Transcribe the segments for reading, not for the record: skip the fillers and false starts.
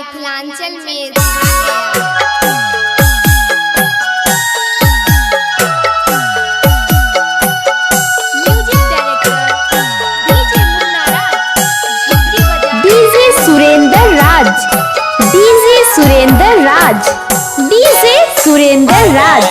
मिथिलांचल में डीजे सुरेंद्र राज, डीजे सुरेंद्र राज, डीजे सुरेंद्र राज।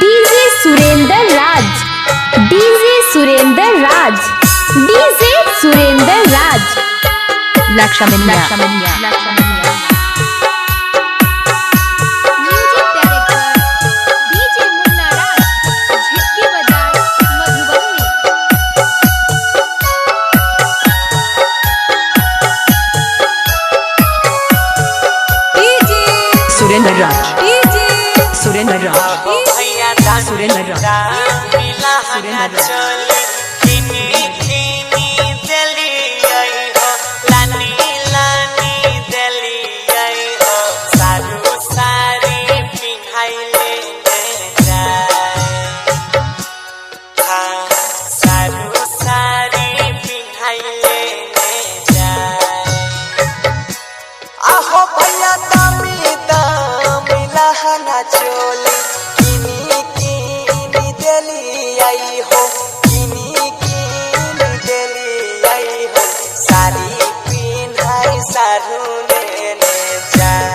डीजे सुरेंद्र राज, DJ Surendra राज, DJ Surendra राज। लक्ष्मणिया music director DJ मुन्ना राज, झिटकी बाजार मधुबनी। सुरेंद्र राज, सुरेंद्र राज, सुरेंद्र राज, सुरेंद्र राज। चोली किनी किनी देली आई हो, किनी किनी देली आई हो, साड़ी पिन्हाई सारू लेने जाए।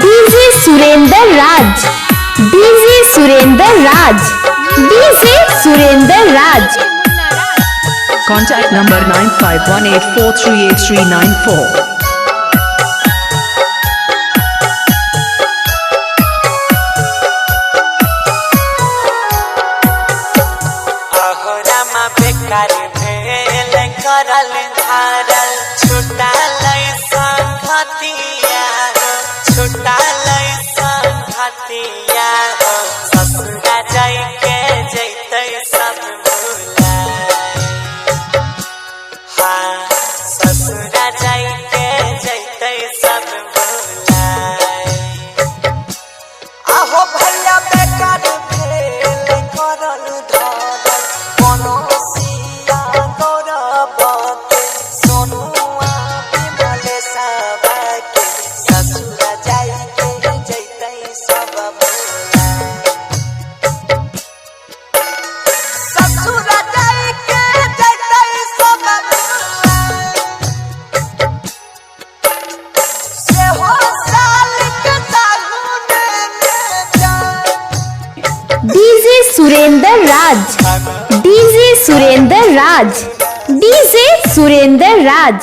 डीजे सुरेंद्र राज, डीजे सुरेंद्र राज, डीजे सुरेंद्र राज। Contact number 9518438394। बेकार भेल करल धारल छुटा लय संगतिया, छुटा लय संगतिया, ससुरा जाय के जैते सब भुलाए। हाँ ससुरा जाय के जैते सब भुलाए। आहो भैया बेकार भेल करल धारल मनोसिया गौरवके सोनुआ विमल सबके, ससुरा जाय के जैते सब भुलाए। ससुरा जाय के जैते सब भुलाए। सेहो साल के सालू ने जाए। डीजे सुरेंद्र राज, डीजे सुरेंद्र राज, डीजे सुरेंद्र राज।